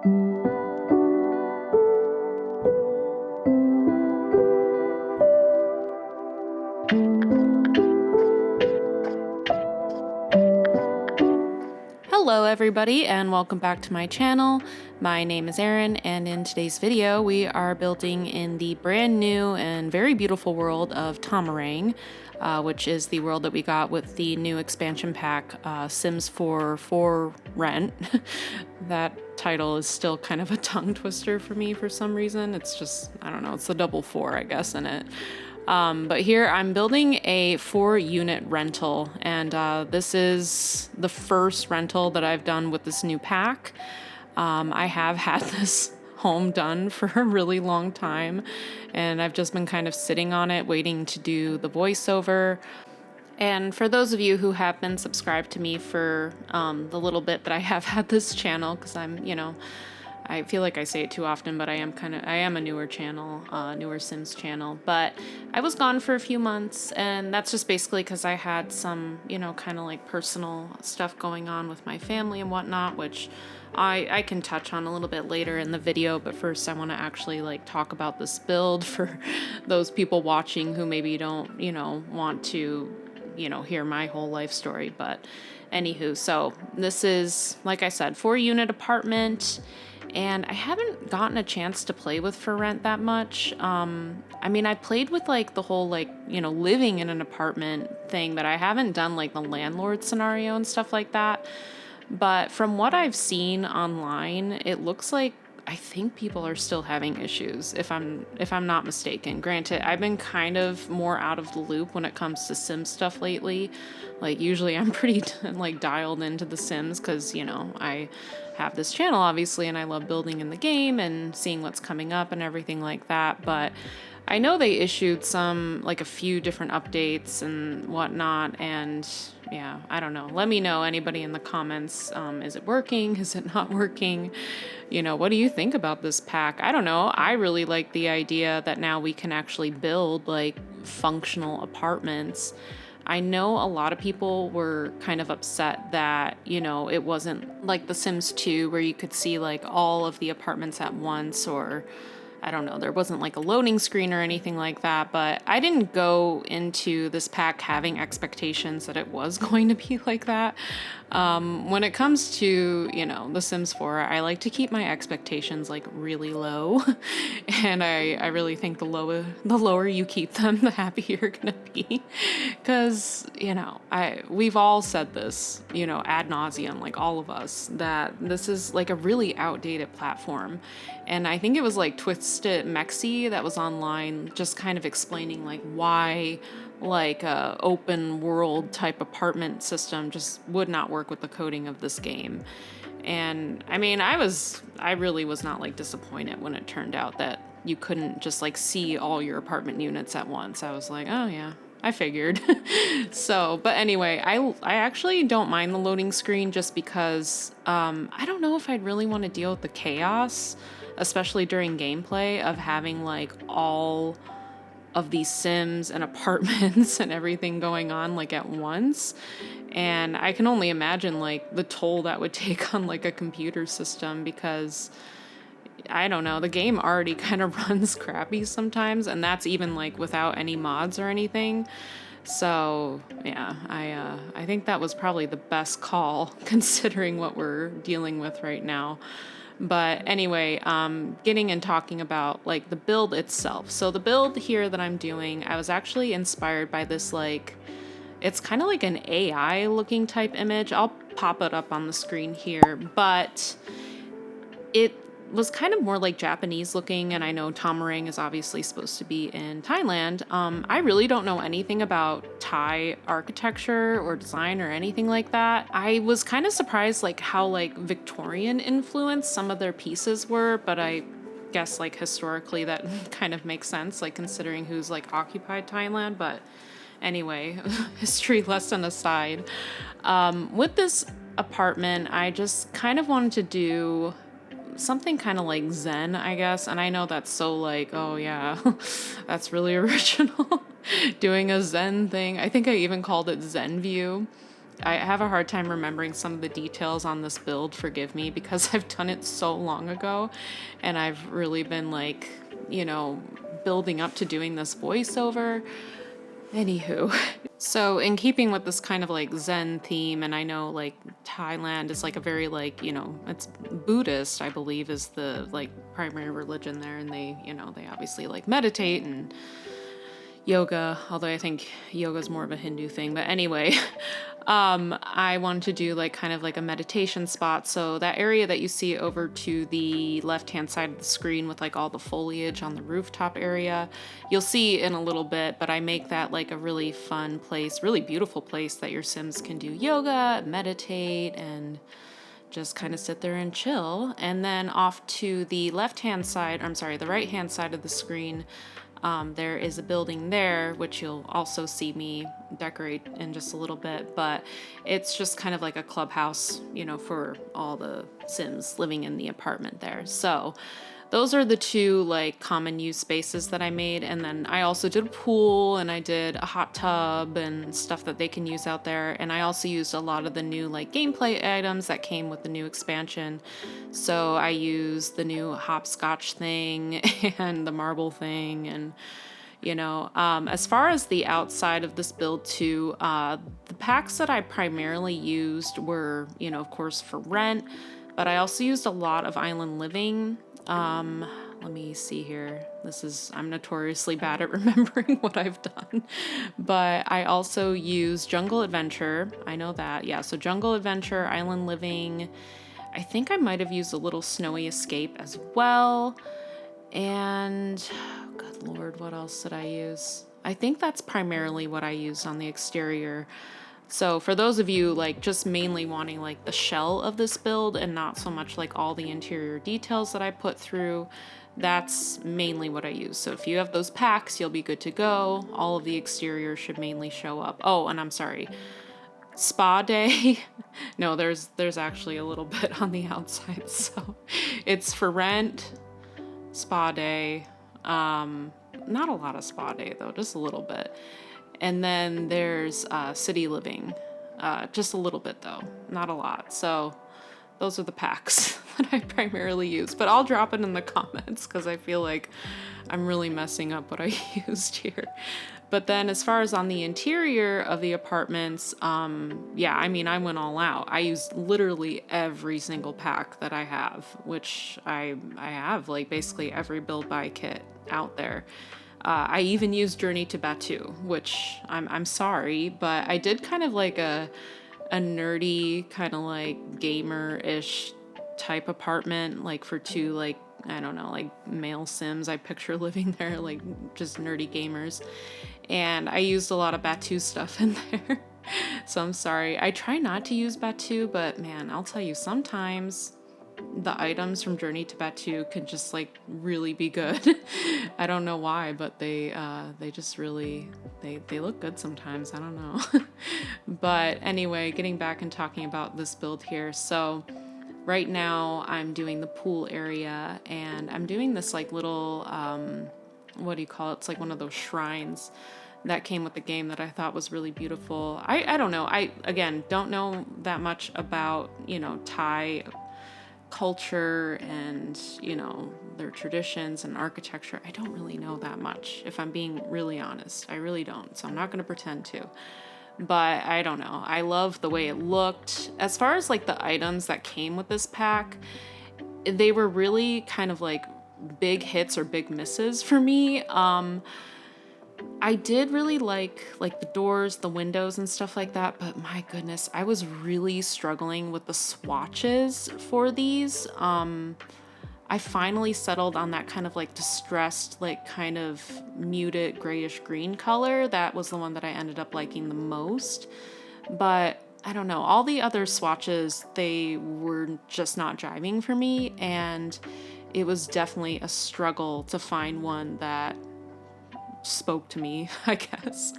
Hello everybody and welcome back to my channel. My name is Erin, and in today's video we are building in the brand new and very beautiful world of Tomarang, which is the world that we got with the new expansion pack, Sims 4 for Rent. That title is still kind of a tongue twister for me for some reason. It's just, I don't know, it's the double 4 I guess in it. But here I'm building a 4-unit rental, and this is the first rental that I've done with this new pack. I have had this home done for a really long time, and I've just been kind of sitting on it waiting to do the voiceover. And for those of you who have been subscribed to me for the little bit that I have had this channel, because I feel like I say it too often, but I am a newer channel, newer Sims channel. But I was gone for a few months, and that's just basically because I had some, kind of like personal stuff going on with my family and whatnot, which I can touch on a little bit later in the video. But first I want to actually like talk about this build for those people watching who maybe don't, want to, hear my whole life story. But anywho, so this is, like I said, 4-unit apartment. And I haven't gotten a chance to play with For Rent that much. I played with like the whole living in an apartment thing, but I haven't done like the Landlord scenario and stuff like that. But from what I've seen online, it looks like I think people are still having issues, if I'm not mistaken. Granted, I've been kind of more out of the loop when it comes to Sims stuff lately. Like usually I'm pretty like dialed into the Sims because, I have this channel obviously and I love building in the game and seeing what's coming up and everything like that. But I know they issued a few different updates and whatnot, and yeah, I don't know. Let me know, anybody in the comments, is it working? Is it not working? What do you think about this pack? I don't know. I really like the idea that now we can actually build like functional apartments. I know a lot of people were kind of upset that, it wasn't like The Sims 2 where you could see like all of the apartments at once, or I don't know, there wasn't like a loading screen or anything like that, but I didn't go into this pack having expectations that it was going to be like that. When it comes to, The Sims 4, I like to keep my expectations like really low. And I really think the lower you keep them, the happier you're gonna be. Cause, we've all said this, ad nauseum, like all of us, that this is like a really outdated platform. And I think it was like Twisted Mexi that was online just kind of explaining like why like a open world type apartment system just would not work with the coding of this game. And I really was not like disappointed when it turned out that you couldn't just like see all your apartment units at once. I was like, oh yeah, I figured. So, but anyway, I actually don't mind the loading screen just because I don't know if I'd really want to deal with the chaos, especially during gameplay, of having like all of these Sims and apartments and everything going on like at once. And I can only imagine like the toll that would take on like a computer system, because I don't know, the game already kind of runs crappy sometimes, and that's even like without any mods or anything. So yeah, I think that was probably the best call considering what we're dealing with right now. But anyway, getting and talking about like the build itself. So the build here that I'm doing, I was actually inspired by this, like, it's kind of like an AI looking type image. I'll pop it up on the screen here, but it was kind of more like Japanese looking, and I know Tomarang is obviously supposed to be in Thailand. I really don't know anything about Thai architecture or design or anything like that. I was kind of surprised like how like Victorian influenced some of their pieces were, but I guess like historically that kind of makes sense, like considering who's like occupied Thailand. But anyway, history lesson aside, with this apartment, I just kind of wanted to do something kind of like Zen, I guess. And I know that's so like, oh yeah, that's really original, doing a Zen thing. I think I even called it Zen View. I have a hard time remembering some of the details on this build, forgive me, because I've done it so long ago and I've really been like, building up to doing this voiceover. Anywho, so in keeping with this kind of like Zen theme, and I know like Thailand is like a very like, it's Buddhist, I believe, is the like primary religion there, and they obviously like meditate and yoga, although I think yoga is more of a Hindu thing. But anyway, I wanted to do like kind of like a meditation spot. So that area that you see over to the left-hand side of the screen with like all the foliage on the rooftop area, you'll see in a little bit, but I make that like a really fun place, really beautiful place that your Sims can do yoga, meditate, and just kind of sit there and chill. And then off to the the right-hand side of the screen, there is a building there, which you'll also see me decorate in just a little bit, but it's just kind of like a clubhouse, for all the Sims living in the apartment there. So those are the two like common use spaces that I made. And then I also did a pool and I did a hot tub and stuff that they can use out there. And I also used a lot of the new like gameplay items that came with the new expansion. So I used the new hopscotch thing and the marble thing. And as far as the outside of this build too, the packs that I primarily used were, of course for rent, but I also used a lot of island living. Let me see here. I'm notoriously bad at remembering what I've done, but I also use Jungle Adventure. I know that. Yeah. So Jungle Adventure, Island Living. I think I might have used a little Snowy Escape as well. And good Lord, what else did I use? I think that's primarily what I used on the exterior. So for those of you like just mainly wanting like the shell of this build and not so much like all the interior details that I put through, that's mainly what I use. So if you have those packs, you'll be good to go. All of the exterior should mainly show up. Oh, and I'm sorry, spa day. No, there's actually a little bit on the outside. So it's for rent, spa day. Not a lot of spa day though, just a little bit. And then there's city living, just a little bit though, not a lot. So those are the packs that I primarily use, but I'll drop it in the comments because I feel like I'm really messing up what I used here. But then as far as on the interior of the apartments, I went all out. I used literally every single pack that I have, which I have like basically every build buy kit out there. I even used Journey to Batu, which I'm sorry, but I did kind of like a nerdy kind of like gamer-ish type apartment, like for two like, I don't know, like male Sims. I picture living there, like just nerdy gamers. And I used a lot of Batu stuff in there. So I'm sorry. I try not to use Batu, but man, I'll tell you, sometimes the items from Journey to Batu can just like really be good. I don't know why, but they just really, they look good sometimes. I don't know. But anyway, getting back and talking about this build here. So right now I'm doing the pool area and I'm doing this like little, what do you call it? It's like one of those shrines that came with the game that I thought was really beautiful. I don't know. I, again, don't know that much about, Thai culture and, their traditions and architecture. I don't really know that much, if I'm being really honest. I really don't. So I'm not going to pretend to. But I don't know. I love the way it looked. As far as like the items that came with this pack, they were really kind of like big hits or big misses for me. I did really like the doors, the windows and stuff like that, but my goodness, I was really struggling with the swatches for these. I finally settled on that kind of like distressed, like kind of muted grayish green color. That was the one that I ended up liking the most. But I don't know, all the other swatches, they were just not jiving for me. And it was definitely a struggle to find one that spoke to me, I guess.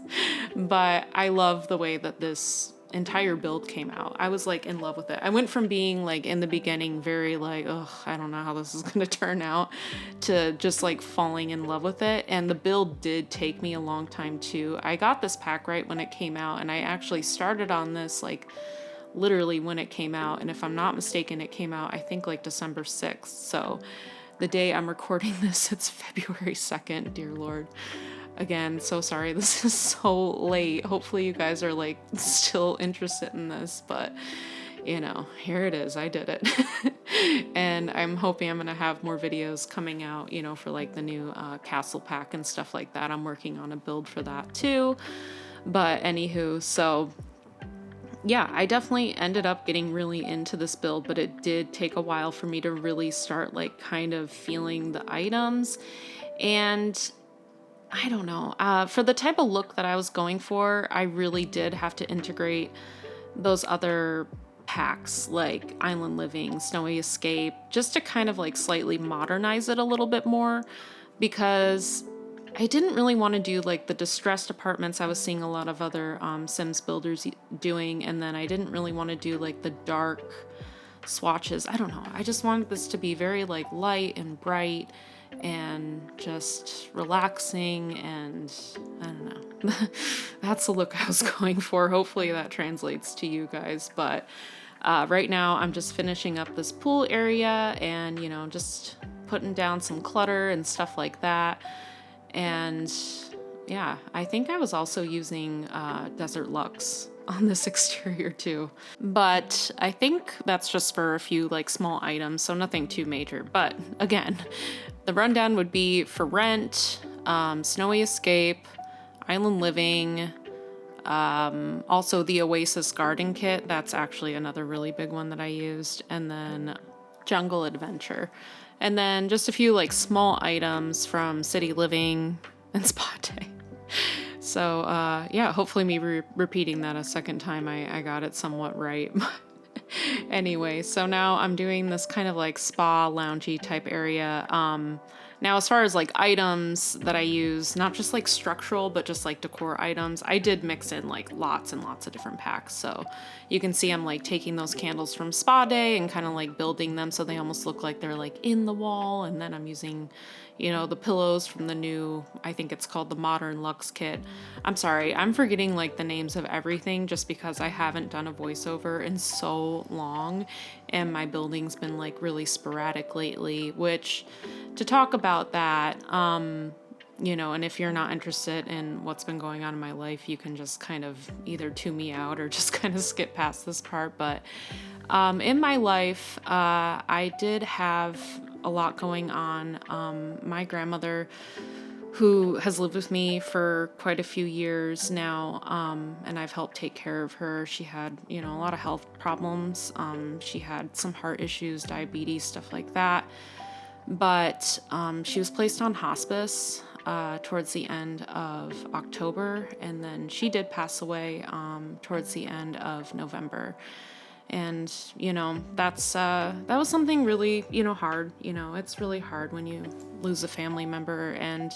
But I love the way that this entire build came out. I was like in love with it. I went from being like in the beginning very like, oh, I don't know how this is going to turn out, to just like falling in love with it. And the build did take me a long time too. I got this pack right when it came out, and I actually started on this like literally when it came out. And if I'm not mistaken, it came out I think like December 6th. So the day I'm recording this, it's February 2nd, dear Lord. Again, so sorry this is so late. Hopefully you guys are like still interested in this, but you know, here it is. I did it. And I'm hoping I'm going to have more videos coming out, you know, for like the new castle pack and stuff like that. I'm working on a build for that too. But anywho, so yeah, I definitely ended up getting really into this build, but it did take a while for me to really start like kind of feeling the items. And I don't know, for the type of look that I was going for, I really did have to integrate those other packs like Island Living, Snowy Escape, just to kind of like slightly modernize it a little bit more, because I didn't really want to do like the distressed apartments I was seeing a lot of other Sims builders doing, and then I didn't really want to do like the dark swatches. I don't know, I just wanted this to be very like light and bright and just relaxing, and I don't know. That's the look I was going for. Hopefully that translates to you guys. But right now I'm just finishing up this pool area and, you know, just putting down some clutter and stuff like that. And yeah, I think I was also using Desert Luxe on this exterior too, but I think that's just for a few like small items, so nothing too major. But again, the rundown would be for rent, Snowy Escape, Island Living, also the Oasis Garden Kit. That's actually another really big one that I used. And then Jungle Adventure. And then just a few like small items from City Living and Spa Day. So yeah, hopefully me repeating that a second time, I got it somewhat right. Anyway, so now I'm doing this kind of like spa loungy type area. Now, as far as like items that I use, not just like structural, but just like decor items, I did mix in like lots and lots of different packs. So you can see I'm like taking those candles from Spa Day and kind of like building them so they almost look like they're like in the wall. And then I'm using, you know, the pillows from the new, I think it's called the Modern Luxe Kit. I'm sorry, I'm forgetting like the names of everything just because I haven't done a voiceover in so long and my building's been like really sporadic lately, which to talk about that, you know, and if you're not interested in what's been going on in my life, you can just kind of either tune me out or just kind of skip past this part. But in my life, I did have a lot going on. My grandmother, who has lived with me for quite a few years now, and I've helped take care of her. She had, you know, a lot of health problems. She had some heart issues, diabetes, stuff like that. But she was placed on hospice towards the end of October, and then she did pass away towards the end of November. And, you know, that was something really, you know, hard. You know, it's really hard when you lose a family member, and,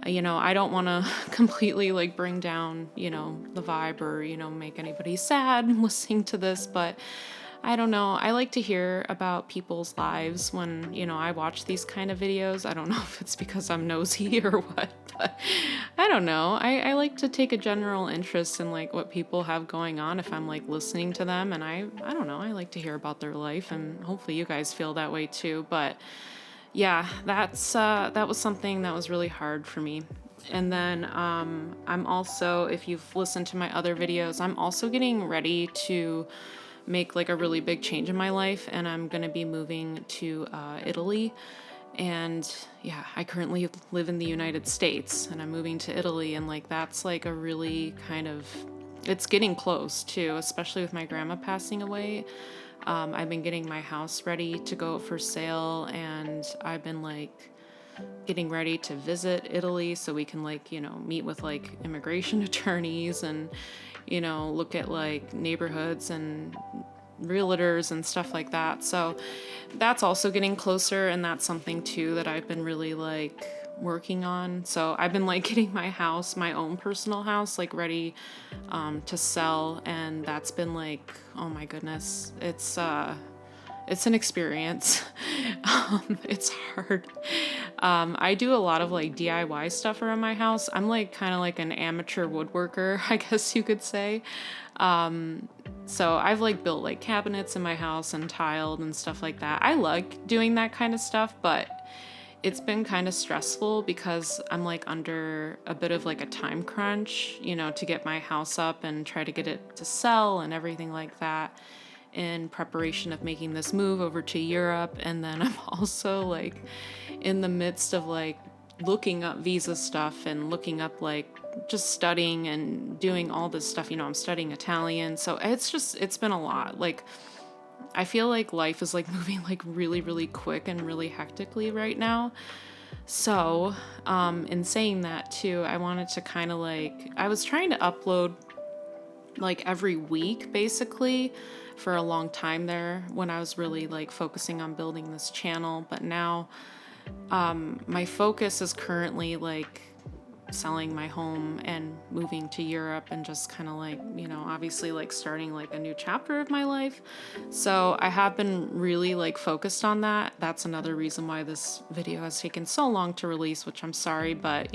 you know, I don't want to completely like bring down, you know, the vibe or, you know, make anybody sad listening to this, but I don't know. I like to hear about people's lives when, you know, I watch these kind of videos. I don't know if it's because I'm nosy or what, but I don't know. I like to take a general interest in like what people have going on if I'm like listening to them. And I don't know. I like to hear about their life, and hopefully you guys feel that way too. But yeah, that was something that was really hard for me. And then I'm also, if you've listened to my other videos, I'm also getting ready to make like a really big change in my life, and I'm gonna be moving to Italy. And yeah, I currently live in the United States and I'm moving to Italy, and like that's like a really kind of, it's getting close too, especially with my grandma passing away. I've been getting my house ready to go for sale, and I've been like getting ready to visit Italy so we can like, you know, meet with like immigration attorneys and, you know, look at like neighborhoods and realtors and stuff like that. So that's also getting closer, and that's something too that I've been really like working on. So I've been like getting my house, my own personal house, like ready to sell, and that's been like, oh my goodness, it's an experience. It's hard. I do a lot of like DIY stuff around my house. I'm like kind of like an amateur woodworker, I guess you could say. So I've like built like cabinets in my house and tiled and stuff like that. I like doing that kind of stuff, but it's been kind of stressful because I'm like under a bit of like a time crunch, to get my house up and try to get it to sell and everything like that, in preparation of making this move over to Europe. And then I'm also like in the midst of like looking up visa stuff and looking up like just studying and doing all this stuff. I'm studying Italian. So it's been a lot. Like, I feel like life is like moving like really, really quick and really hectically right now. So, in saying that too, I wanted to kind of like, I was trying to upload like every week basically for a long time there when I was really like focusing on building this channel. But now, my focus is currently like selling my home and moving to Europe and just kind of like, obviously like starting like a new chapter of my life. So I have been really like focused on that. That's another reason why this video has taken so long to release, which I'm sorry, but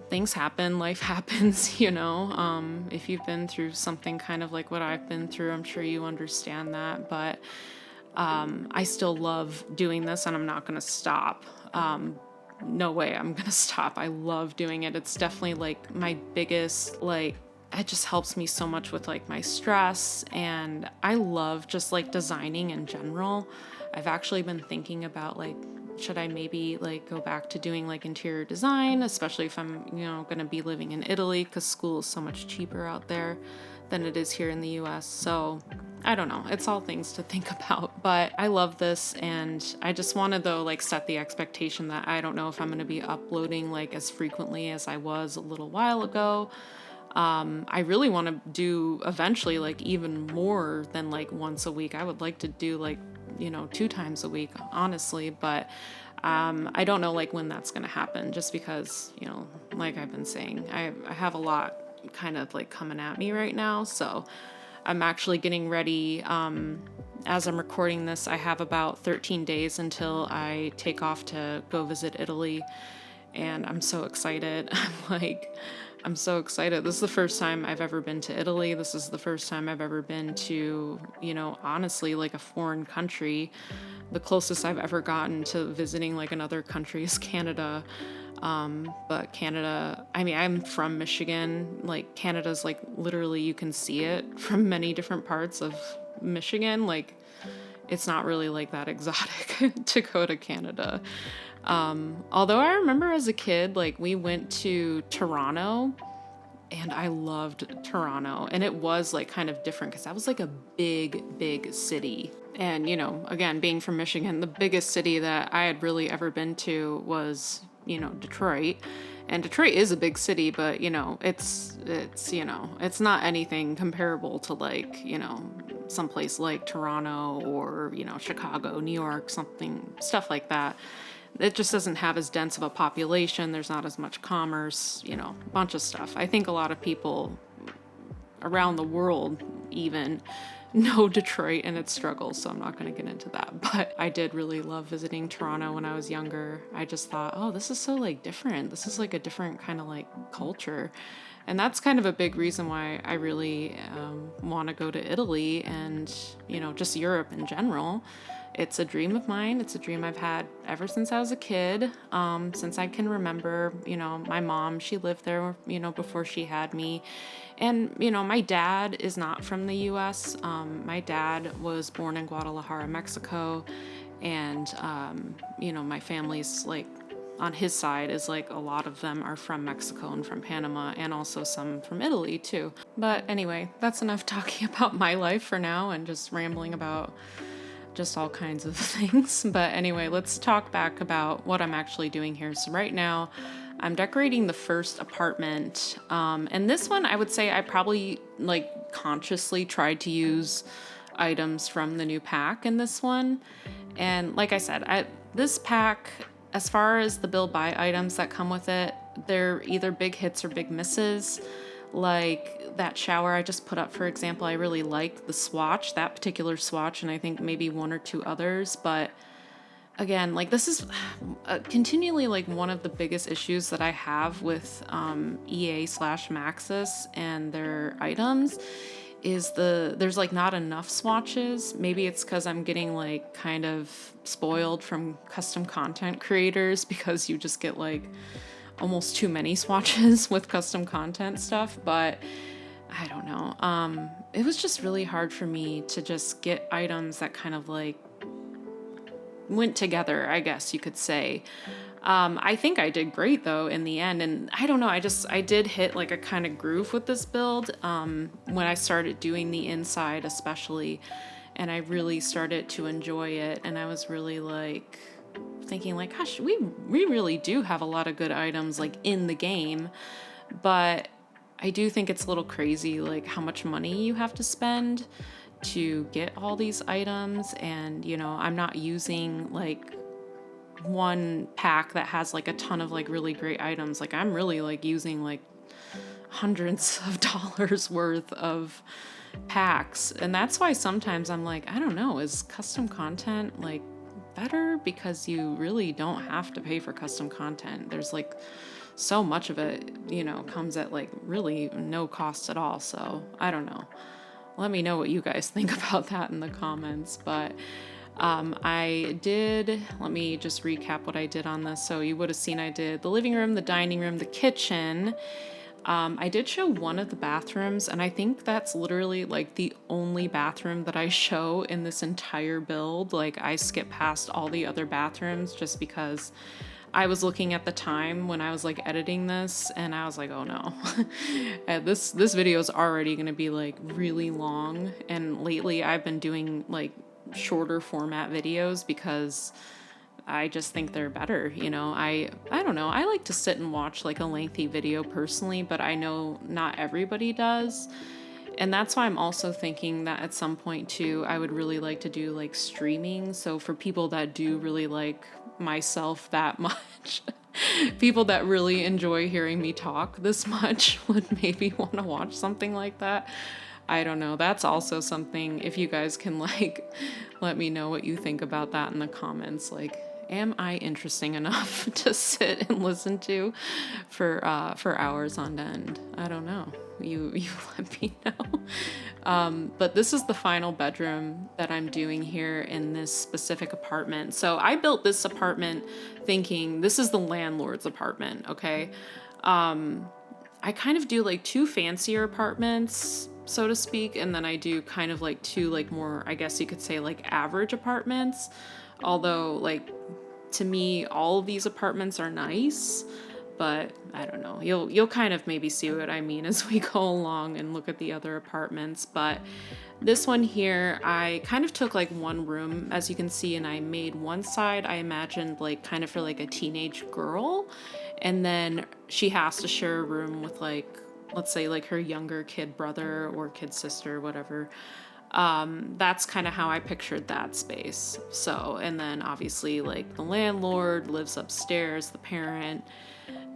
things happen, life happens, if you've been through something kind of like what I've been through, I'm sure you understand that. But I still love doing this and I'm not going to stop. No way I'm gonna stop. I love doing it. It's definitely like my biggest, like, it just helps me so much with like my stress, and I love just like designing in general. I've actually been thinking about like, should I maybe like go back to doing like interior design, especially if I'm, gonna be living in Italy, because school is so much cheaper out there than it is here in the US. So I don't know. It's all things to think about, but I love this, and I just want to though like set the expectation that I don't know if I'm going to be uploading like as frequently as I was a little while ago. I really want to do eventually like even more than like once a week. I would like to do like 2 times a week, honestly, but I don't know like when that's going to happen, just because like I've been saying, I have a lot kind of like coming at me right now. So I'm actually getting ready. As I'm recording this, I have about 13 days until I take off to go visit Italy. And I'm so excited. I'm so excited. This is the first time I've ever been to Italy. This is the first time I've ever been to, honestly, like a foreign country. The closest I've ever gotten to visiting like another country is Canada. But Canada, I mean, I'm from Michigan. Like, Canada's like literally you can see it from many different parts of Michigan. Like, it's not really like that exotic to go to Canada. Although I remember as a kid, like we went to Toronto, and I loved Toronto, and it was like kind of different because that was like a big city. And, again, being from Michigan, the biggest city that I had really ever been to was, Detroit. And Detroit is a big city, but, it's not anything comparable to like, someplace like Toronto or, Chicago, New York, stuff like that. It just doesn't have as dense of a population. There's not as much commerce, a bunch of stuff. I think a lot of people around the world even know Detroit and its struggles, so I'm not going to get into that. But I did really love visiting Toronto when I was younger. I just thought, oh, this is so like different. This is like a different kind of like culture. And that's kind of a big reason why I really want to go to Italy and, just Europe in general. It's a dream of mine. It's a dream I've had ever since I was a kid, since I can remember. My mom, she lived there, before she had me. And, my dad is not from the U.S. My dad was born in Guadalajara, Mexico. And, my family's like, on his side is like a lot of them are from Mexico and from Panama, and also some from Italy too. But anyway, that's enough talking about my life for now and just rambling about just all kinds of things. But anyway, let's talk back about what I'm actually doing here. So right now I'm decorating the first apartment. And this one, I would say I probably like consciously tried to use items from the new pack in this one. And like I said, this pack as far as the build buy items that come with it, they're either big hits or big misses. Like that shower I just put up, for example, I really liked the swatch, that particular swatch, and I think maybe one or two others. But again, like this is continually like one of the biggest issues that I have with EA/Maxis and their items is there's like not enough swatches. Maybe it's because I'm getting like kind of spoiled from custom content creators because you just get like almost too many swatches with custom content stuff. But I don't know. It was just really hard for me to just get items that kind of like went together, I guess you could say. I think I did great though in the end, and I don't know, I did hit like a kind of groove with this build when I started doing the inside especially, and I really started to enjoy it, and I was really like thinking like, gosh, we really do have a lot of good items like in the game. But I do think it's a little crazy like how much money you have to spend to get all these items, and you know, I'm not using like one pack that has like a ton of like really great items. Like I'm really like using like hundreds of dollars worth of packs, and that's why sometimes I'm like, I don't know, is custom content like better? Because you really don't have to pay for custom content. There's like so much of it, you know, comes at like really no cost at all. So I don't know, let me know what you guys think about that in the comments. But let me just recap what I did on this. So you would have seen I did the living room, the dining room, the kitchen. I did show one of the bathrooms, and I think that's literally like the only bathroom that I show in this entire build. Like I skip past all the other bathrooms just because I was looking at the time when I was like editing this, and I was like, oh no, this video is already going to be like really long. And lately I've been doing like shorter format videos because I just think they're better. You know, I don't know. I like to sit and watch like a lengthy video personally, but I know not everybody does. And that's why I'm also thinking that at some point too, I would really like to do like streaming. So for people that do really like myself that much, people that really enjoy hearing me talk this much would maybe want to watch something like that. I don't know. That's also something, if you guys can like let me know what you think about that in the comments. Like, am I interesting enough to sit and listen to for hours on end? I don't know. You let me know. But this is the final bedroom that I'm doing here in this specific apartment. So I built this apartment thinking this is the landlord's apartment, okay? I kind of do like two fancier apartments, so to speak, and then I do kind of like two like more, I guess you could say, like average apartments. Although like to me all of these apartments are nice, but I don't know, you'll kind of maybe see what I mean as we go along and look at the other apartments. But this one here, I kind of took like one room, as you can see, and I made one side, I imagined like kind of for like a teenage girl, and then she has to share a room with like, let's say like her younger kid brother or kid sister, whatever. That's kind of how I pictured that space. So, and then obviously like the landlord lives upstairs, the parent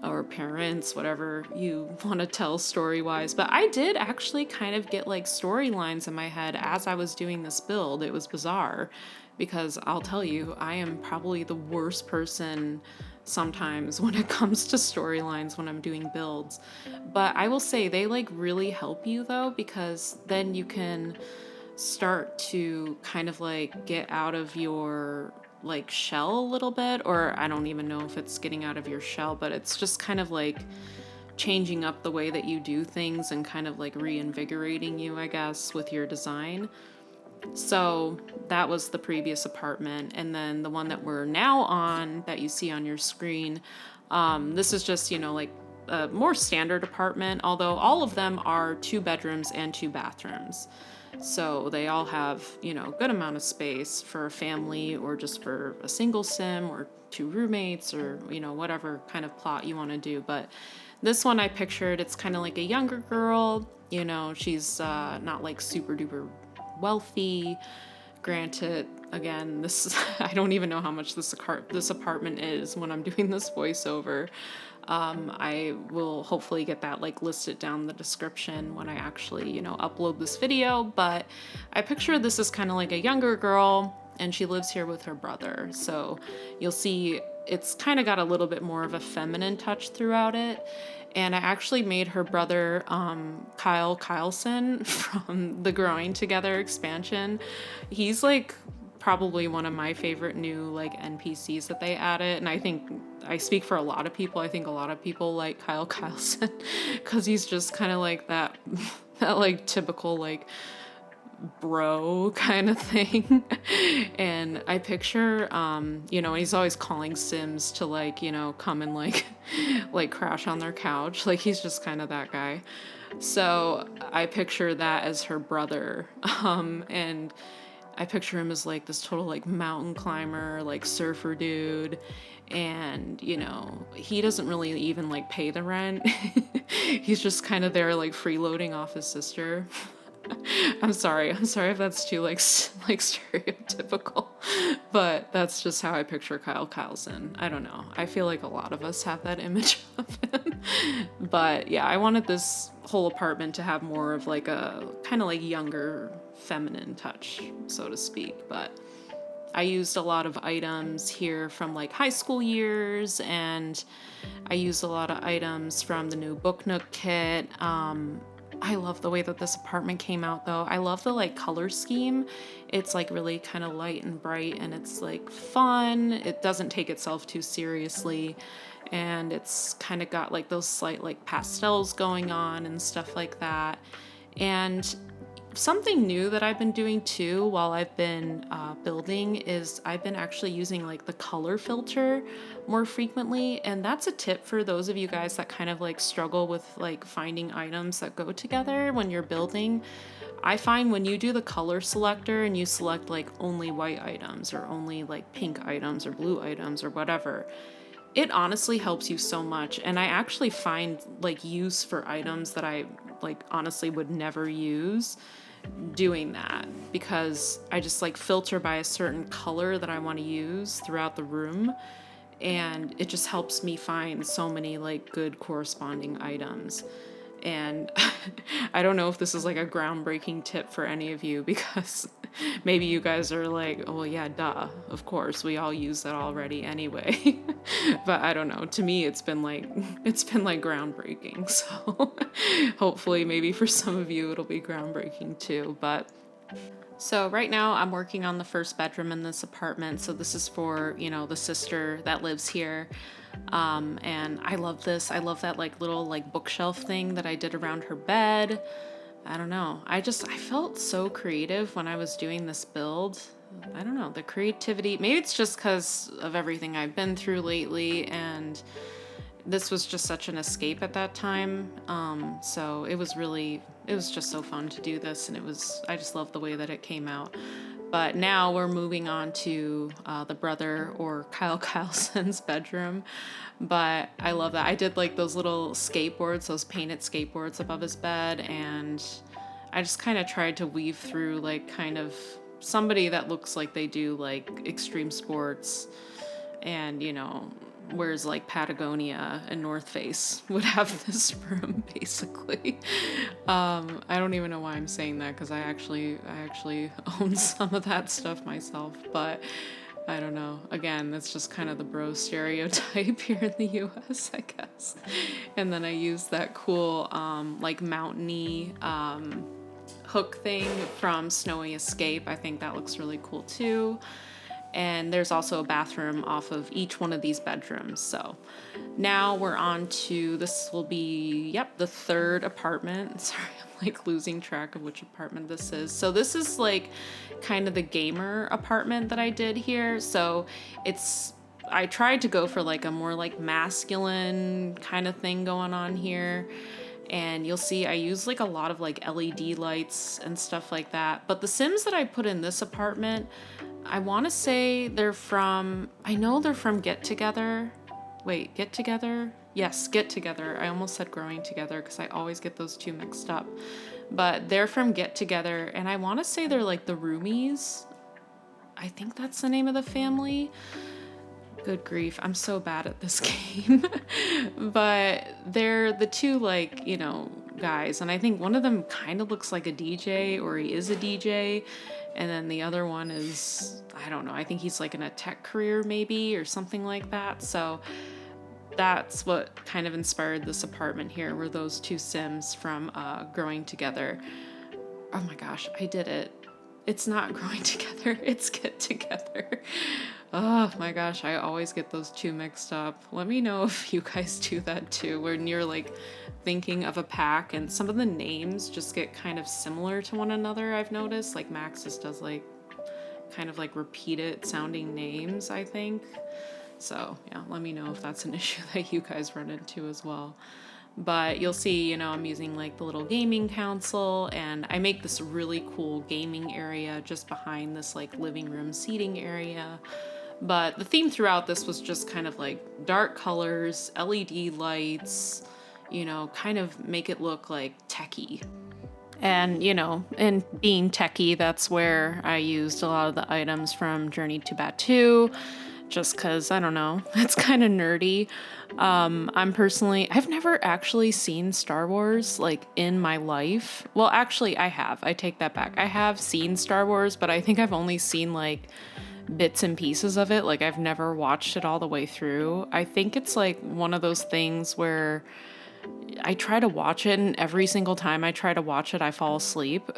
or parents, whatever you want to tell story wise. But I did actually kind of get like storylines in my head as I was doing this build. It was bizarre because I'll tell you, I am probably the worst person sometimes when it comes to storylines when I'm doing builds. But I will say they like really help you though, because then you can start to kind of like get out of your like shell a little bit, or I don't even know if it's getting out of your shell, but it's just kind of like changing up the way that you do things and kind of like reinvigorating you, I guess, with your design. So that was the previous apartment. And then the one that we're now on that you see on your screen, this is just, you know, like a more standard apartment, although all of them are 2 bedrooms and 2 bathrooms. So they all have, you know, a good amount of space for a family or just for a single sim or 2 roommates or, you know, whatever kind of plot you want to do. But this one I pictured, it's kind of like a younger girl, you know, she's not like super duper wealthy. Granted, again, this I don't even know how much this apartment is when I'm doing this voiceover. I will hopefully get that like listed down in the description when I actually, upload this video. But I picture this as kind of like a younger girl, and she lives here with her brother. So you'll see it's kind of got a little bit more of a feminine touch throughout it. And I actually made her brother, Kyle Kyleson from the Growing Together expansion. He's like probably one of my favorite new like NPCs that they added, and I think I speak for a lot of people. I think a lot of people like Kyle Kyleson because he's just kind of like that that like typical like bro kind of thing. And I picture he's always calling Sims to like, come and like like crash on their couch. Like he's just kind of that guy. So I picture that as her brother. And I picture him as like this total like mountain climber, like surfer dude. And, he doesn't really even like pay the rent. He's just kind of there like freeloading off his sister. I'm sorry if that's too like stereotypical, but that's just how I picture Kyle Kyleson. I don't know. I feel like a lot of us have that image of him. But yeah, I wanted this whole apartment to have more of like a kind of like younger feminine touch, so to speak. But I used a lot of items here from like high school years, and I used a lot of items from the new Book Nook kit. I love the way that this apartment came out though. I love the like color scheme. It's like really kind of light and bright, and it's like fun. It doesn't take itself too seriously, and it's kind of got like those slight like pastels going on and stuff like that. And something new that I've been doing too while I've been building is I've been actually using like the color filter more frequently. And that's a tip for those of you guys that kind of like struggle with like finding items that go together when you're building. I find when you do the color selector and you select like only white items or only like pink items or blue items or whatever, it honestly helps you so much. And I actually find like use for items that I like honestly would never use doing that, because I just like filter by a certain color that I want to use throughout the room, and it just helps me find so many like good corresponding items. And I don't know if this is like a groundbreaking tip for any of you, because maybe you guys are like, oh yeah, duh, of course, we all use that already anyway. But I don't know, to me it's been like groundbreaking. So hopefully maybe for some of you it'll be groundbreaking too. But so right now I'm working on the first bedroom in this apartment. So this is for, the sister that lives here. And I love this. I love that like little like bookshelf thing that I did around her bed. I don't know. I felt so creative when I was doing this build. I don't know, the creativity, maybe it's just because of everything I've been through lately, and this was just such an escape at that time. So it was just so fun to do this, and I just love the way that it came out. But now we're moving on to the brother or Kyle Kyleson's bedroom. But I love that. I did like those little skateboards, those painted skateboards above his bed. And I just kind of tried to weave through like kind of somebody that looks like they do like extreme sports and, wears like Patagonia and North Face would have this room basically. I don't even know why I'm saying that, because I actually own some of that stuff myself, but I don't know. Again, that's just kind of the bro stereotype here in the US, I guess. And then I use that cool like mountainy hook thing from Snowy Escape. I think that looks really cool too. And there's also a bathroom off of each one of these bedrooms. So now we're on to, this will be, the third apartment. Sorry, I'm like losing track of which apartment this is. So this is like kind of the gamer apartment that I did here. So I tried to go for like a more like masculine kind of thing going on here. And you'll see I use like a lot of like LED lights and stuff like that. But the Sims that I put in this apartment, I want to say I know they're from Get Together. Wait, Get Together? Yes, Get Together. I almost said Growing Together because I always get those two mixed up. But they're from Get Together, and I want to say they're like the roomies. I think that's the name of the family. Good grief, I'm so bad at this game. But they're the two, like, guys, and I think one of them kind of looks like a DJ, or he is a DJ, and then the other one is, I don't know, I think he's like in a tech career maybe, or something like that. So that's what kind of inspired this apartment here, were those two Sims from growing together. Oh my gosh, I did it. It's not growing together, it's get together. Oh my gosh, I always get those two mixed up. Let me know if you guys do that too, when you're like thinking of a pack and some of the names just get kind of similar to one another, I've noticed. Like Maxis does like kind of like repeated sounding names, I think. So yeah, let me know if that's an issue that you guys run into as well. But you'll see, I'm using like the little gaming console, and I make this really cool gaming area just behind this like living room seating area. But the theme throughout this was just kind of like dark colors, LED lights, kind of make it look like techie. And, in being techie, that's where I used a lot of the items from Journey to Batuu, just because, I don't know, it's kind of nerdy. I've never actually seen Star Wars like in my life. Well, actually I have. I take that back. I have seen Star Wars, but I think I've only seen like bits and pieces of it. Like I've never watched it all the way through. I think it's like one of those things where I try to watch it, and every single time I try to watch it, I fall asleep.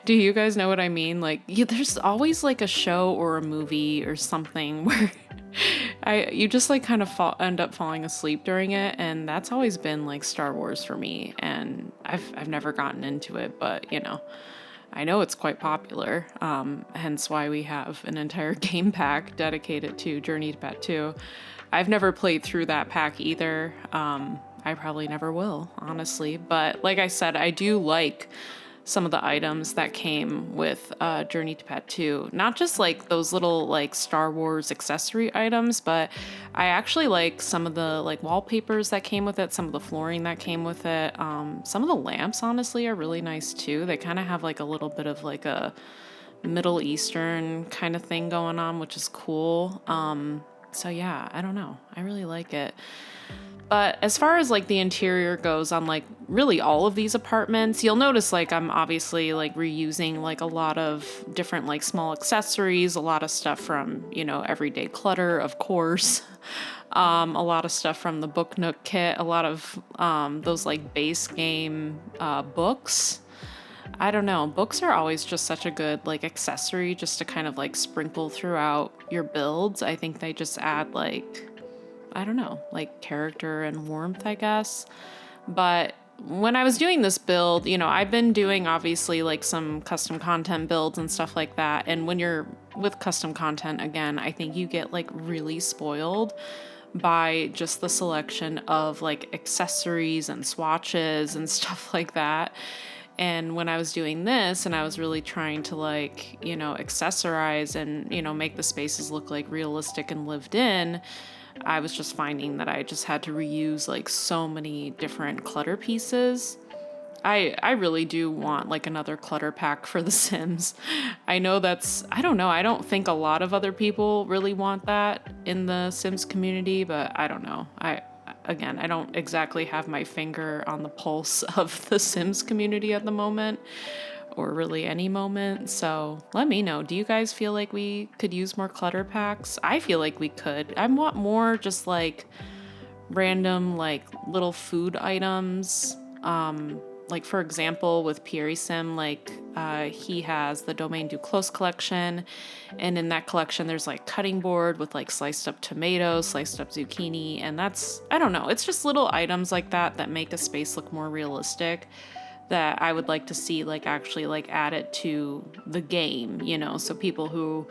Do you guys know what I mean? Like, there's always like a show or a movie or something where you just like kind of end up falling asleep during it, and that's always been like Star Wars for me. And I've never gotten into it, but I know it's quite popular. Hence why we have an entire game pack dedicated to Journey to Batuu. I've never played through that pack either. I probably never will, honestly. But like I said, I do like some of the items that came with Journey to Batuu. Not just like those little like Star Wars accessory items, but I actually like some of the like wallpapers that came with it, some of the flooring that came with it. Some of the lamps, honestly, are really nice too. They kind of have like a little bit of like a Middle Eastern kind of thing going on, which is cool. So yeah, I don't know. I really like it. But as far as like the interior goes on like really all of these apartments, you'll notice like I'm obviously like reusing like a lot of different like small accessories, a lot of stuff from, everyday clutter, of course. A lot of stuff from the Book Nook kit, a lot of those like base game books. I don't know. Books are always just such a good like accessory just to kind of like sprinkle throughout your builds. I think they just add like, I don't know, like character and warmth, I guess. But when I was doing this build, I've been doing obviously like some custom content builds and stuff like that. And when you're with custom content, again, I think you get like really spoiled by just the selection of like accessories and swatches and stuff like that. And when I was doing this and I was really trying to like, accessorize and, make the spaces look like realistic and lived in, I was just finding that I just had to reuse like so many different clutter pieces. I really do want like another clutter pack for The Sims. I know I don't know, I don't think a lot of other people really want that in the Sims community, but I don't know. I don't exactly have my finger on the pulse of the Sims community at the moment, or really any moment. So let me know. Do you guys feel like we could use more clutter packs? I feel like we could. I want more just like random like little food items. Like for example, with Pierre Sim, like he has the Domaine du Clos collection, and in that collection there's like cutting board with like sliced up tomatoes, sliced up zucchini, and I don't know, it's just little items like that make a space look more realistic, that I would like to see like actually like added to the game, so people who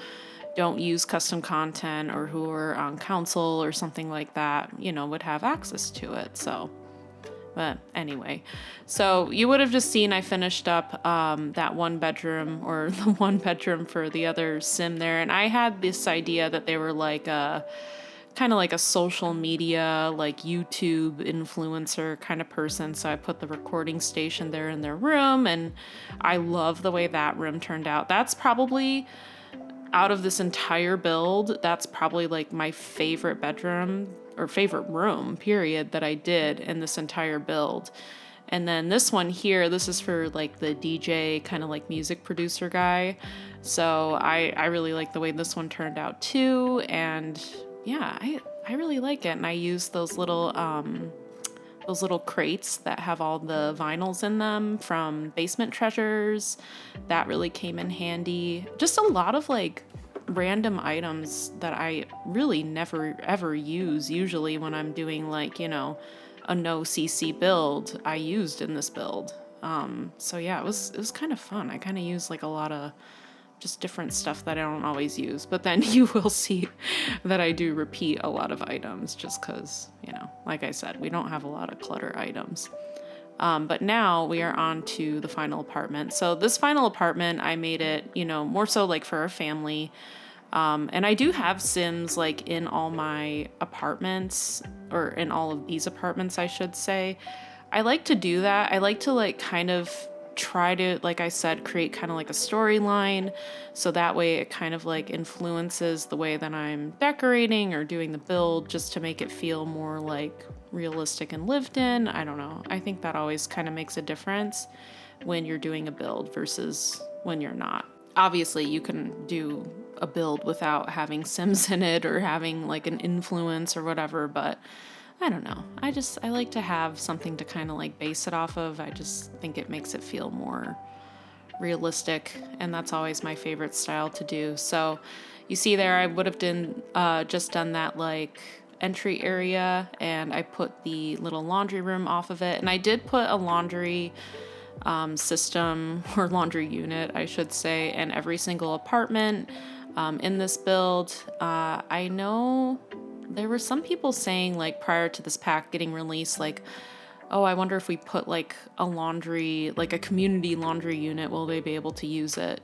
don't use custom content or who are on council or something like that, would have access to it. So but anyway, so you would have just seen I finished up that one bedroom, or the one bedroom for the other Sim there. And I had this idea that they were like a kind of like a social media, like YouTube influencer kind of person. So I put the recording station there in their room, and I love the way that room turned out. That's probably out of this entire build, that's probably like my favorite bedroom or favorite room, period, that I did in this entire build. And then this one here, this is for like the DJ kind of like music producer guy. So I really like the way this one turned out too. And yeah, I really like it. And I use those little crates that have all the vinyls in them from Basement Treasures. That really came in handy. Just a lot of like random items that I really never ever use usually when I'm doing like, you know, a no CC build I used in this build. So yeah, it was kind of fun. I kind of used like a lot of just different stuff that I don't always use, but then you will see that I do repeat a lot of items just because, you know, like I said, we don't have a lot of clutter items. But now we are on to the final apartment. So this final apartment, I made it, you know, more so like for a family. And I do have Sims like in all my apartments, or in all of these apartments, I should say. I like to do that. I like to like kind of try to, like I said, create kind of like a storyline. So that way it kind of like influences the way that I'm decorating or doing the build, just to make it feel more like realistic and lived in. I don't know. I think that always kind of makes a difference when you're doing a build versus when you're not. Obviously, you can do a build without having Sims in it or having like an influence or whatever, but I don't know. I like to have something to kind of like base it off of. I just think it makes it feel more realistic, and that's always my favorite style to do. So you see there, I would have just done that like entry area, and I put the little laundry room off of it, and I did put a laundry system, or laundry unit, I should say, in every single apartment in this build. I know there were some people saying, like, prior to this pack getting released, like, oh, I wonder if we put like a laundry, like a community laundry unit, will they be able to use it?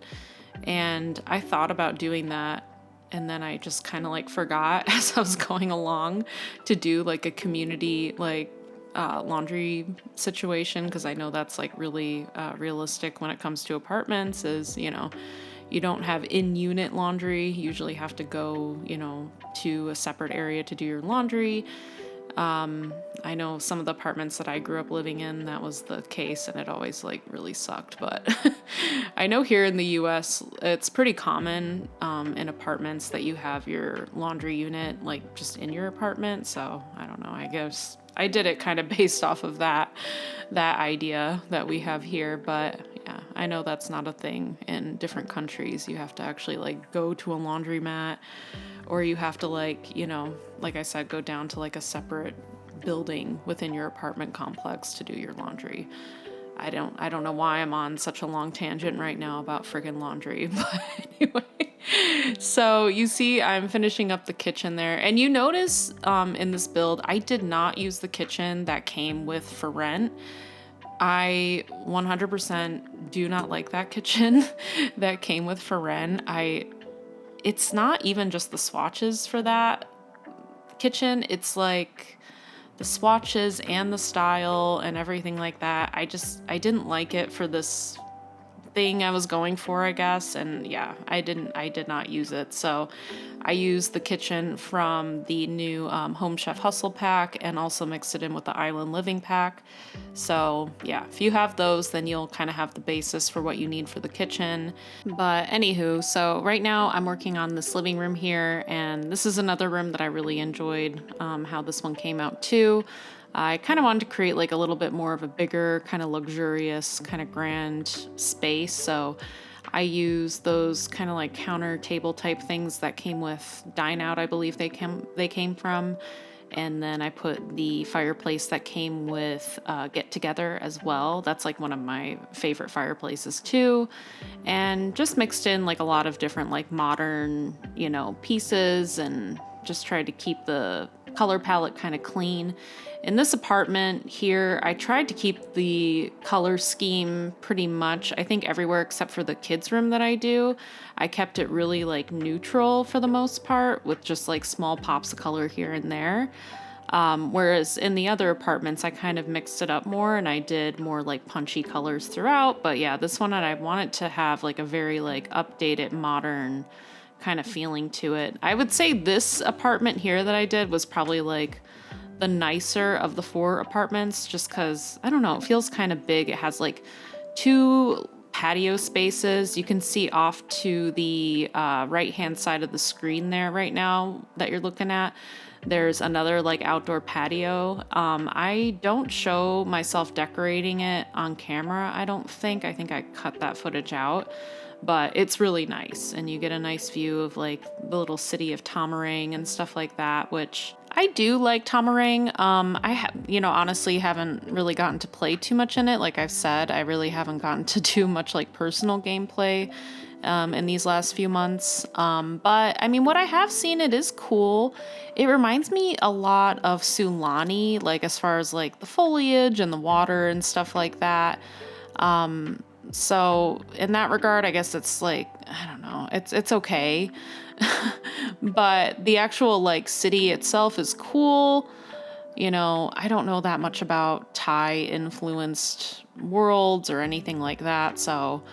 And I thought about doing that, and then I just kind of like forgot as I was going along to do like a community like laundry situation, because I know that's like really realistic when it comes to apartments, is, you know, you don't have in-unit laundry. You usually have to go, you know, to a separate area to do your laundry. I know some of the apartments that I grew up living in, that was the case, and it always like really sucked. But I know here in the US, it's pretty common in apartments that you have your laundry unit like just in your apartment. So I don't know, I guess I did it kind of based off of that idea that we have here. But yeah, I know that's not a thing in different countries. You have to actually like go to a laundromat, or you have to like, you know, like I said, go down to like a separate building within your apartment complex to do your laundry. I don't know why I'm on such a long tangent right now about friggin' laundry, but anyway. So you see I'm finishing up the kitchen there, and you notice in this build, I did not use the kitchen that came with for rent. I 100% do not like that kitchen that came with for rent. It's not even just the swatches for that kitchen. It's like the swatches and the style and everything like that. I didn't like it for this thing I was going for, I guess. And yeah, I did not use it. So I used the kitchen from the new Home Chef Hustle pack, and also mixed it in with the Island Living pack. So yeah, if you have those, then you'll kind of have the basis for what you need for the kitchen. But anywho, so right now I'm working on this living room here, and this is another room that I really enjoyed how this one came out too. I kind of wanted to create like a little bit more of a bigger, kind of luxurious, kind of grand space. So I use those kind of like counter table type things that came with Dine Out, I believe they came from. And then I put the fireplace that came with Get Together as well. That's like one of my favorite fireplaces too. And just mixed in like a lot of different like modern, you know, pieces, and just tried to keep the color palette kind of clean. In this apartment here, I tried to keep the color scheme pretty much, I think, everywhere except for the kids' room that I do. I kept it really like neutral for the most part, with just like small pops of color here and there. Whereas in the other apartments, I kind of mixed it up more, and I did more like punchy colors throughout. But yeah, this one, I wanted to have like a very like updated, modern kind of feeling to it. I would say this apartment here that I did was probably like the nicer of the 4 apartments, just because, I don't know, it feels kind of big. It has like 2 patio spaces. You can see off to the right-hand side of the screen there right now that you're looking at. There's another like outdoor patio. I don't show myself decorating it on camera, I don't think. I think I cut that footage out. But it's really nice, and you get a nice view of like the little city of Tomarang and stuff like that, which I do like Tomarang. Honestly haven't really gotten to play too much in it. Like I've said, I really haven't gotten to do much like personal gameplay in these last few months. But I mean, what I have seen, it is cool. It reminds me a lot of Sulani, like as far as like the foliage and the water and stuff like that. So in that regard, I guess it's like, I don't know, it's okay. But the actual like city itself is cool. I don't know that much about Thai influenced worlds or anything like that, so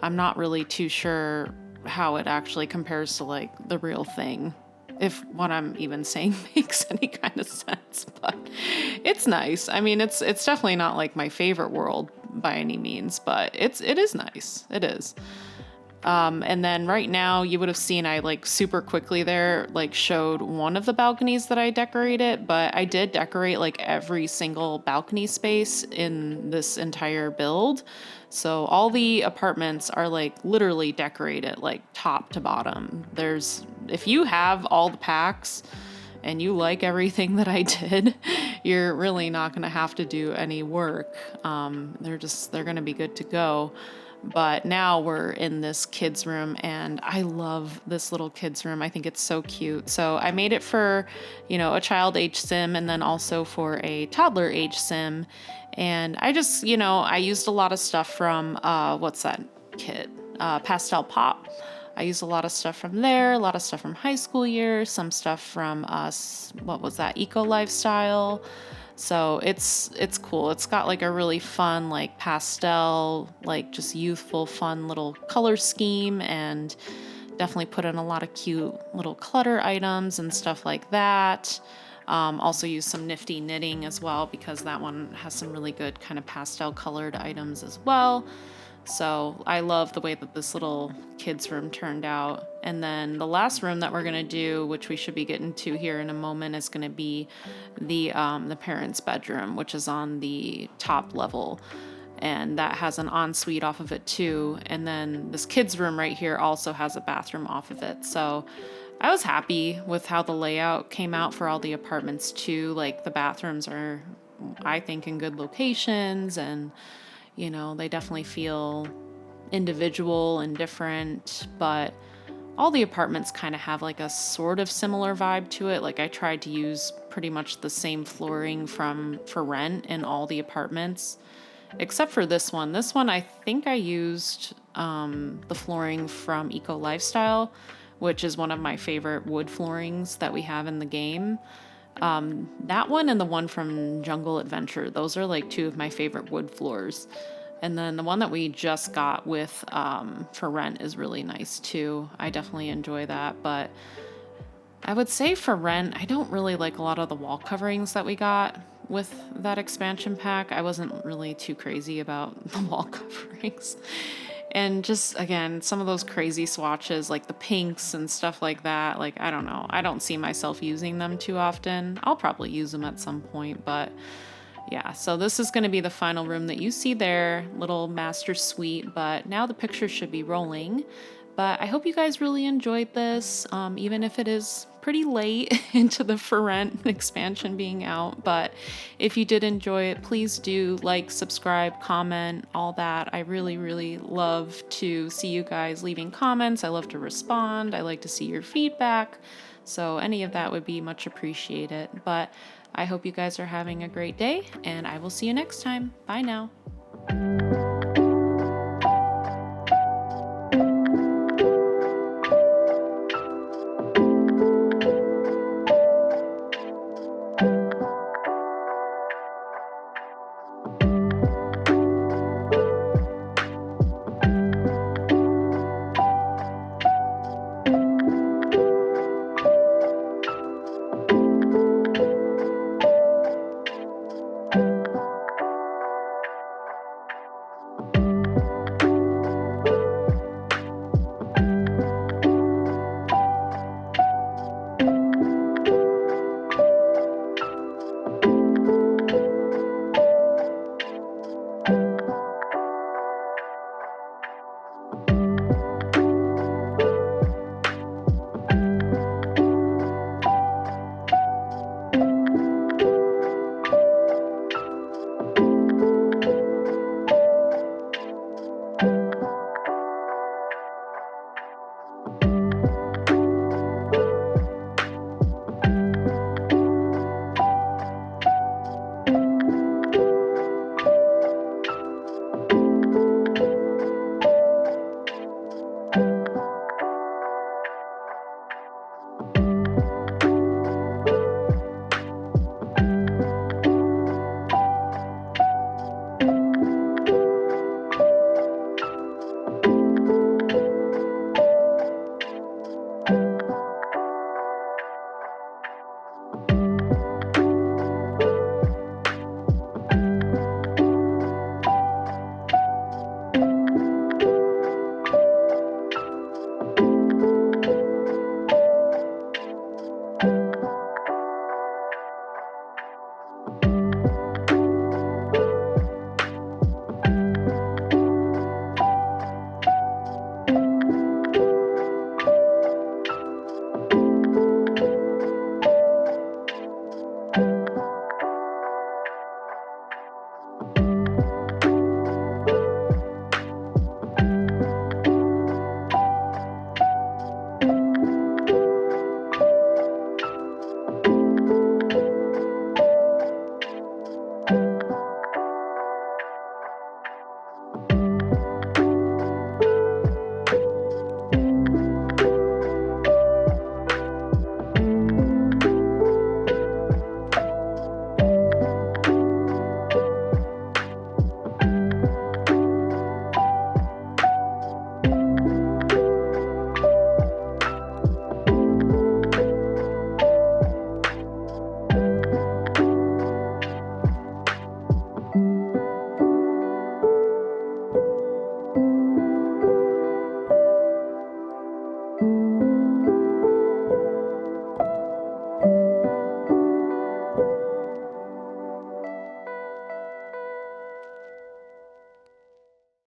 I'm not really too sure how it actually compares to like the real thing, if what I'm even saying makes any kind of sense. But it's nice. I mean, it's definitely not like my favorite world by any means, but it is nice. It is. And then right now you would have seen I like super quickly there like showed one of the balconies that I decorated, but I did decorate like every single balcony space in this entire build. So all the apartments are like literally decorated like top to bottom. If you have all the packs and you like everything that I did, you're really not going to have to do any work. They're going to be good to go. But now we're in this kids room, and I love this little kids room. I think it's so cute. So I made it for, a child age sim, and then also for a toddler age sim. And I just, I used a lot of stuff from, what's that kit? Pastel Pop. I used a lot of stuff from there, a lot of stuff from high school years, some stuff from what was that, Eco Lifestyle. So it's cool. It's got like a really fun, like pastel, like just youthful, fun little color scheme, and definitely put in a lot of cute little clutter items and stuff like that. Also use some nifty knitting as well, because that one has some really good kind of pastel colored items as well. So I love the way that this little kids room turned out. And then the last room that we're going to do, which we should be getting to here in a moment, is going to be the parents' bedroom, which is on the top level. And that has an ensuite off of it too. And then this kids room right here also has a bathroom off of it. So I was happy with how the layout came out for all the apartments too. Like the bathrooms are, I think, in good locations, and they definitely feel individual and different, but all the apartments kind of have like a sort of similar vibe to it. Like I tried to use pretty much the same flooring for rent in all the apartments, except for this one. This one, I think I used the flooring from Eco Lifestyle, which is one of my favorite wood floorings that we have in the game. That one and the one from Jungle Adventure, those are like 2 of my favorite wood floors. And then the one that we just got with for rent is really nice too. I definitely enjoy that. But I would say for rent, I don't really like a lot of the wall coverings that we got with that expansion pack. I wasn't really too crazy about the wall coverings. And just, again, some of those crazy swatches, like the pinks and stuff like that, like, I don't know. I don't see myself using them too often. I'll probably use them at some point, but yeah. So this is going to be the final room that you see there, little master suite, but now the picture should be rolling. But I hope you guys really enjoyed this, even if it is pretty late into the For Rent expansion being out. But if you did enjoy it, please do like, subscribe, comment, all that. I really, really love to see you guys leaving comments. I love to respond. I like to see your feedback. So any of that would be much appreciated. But I hope you guys are having a great day, and I will see you next time. Bye now.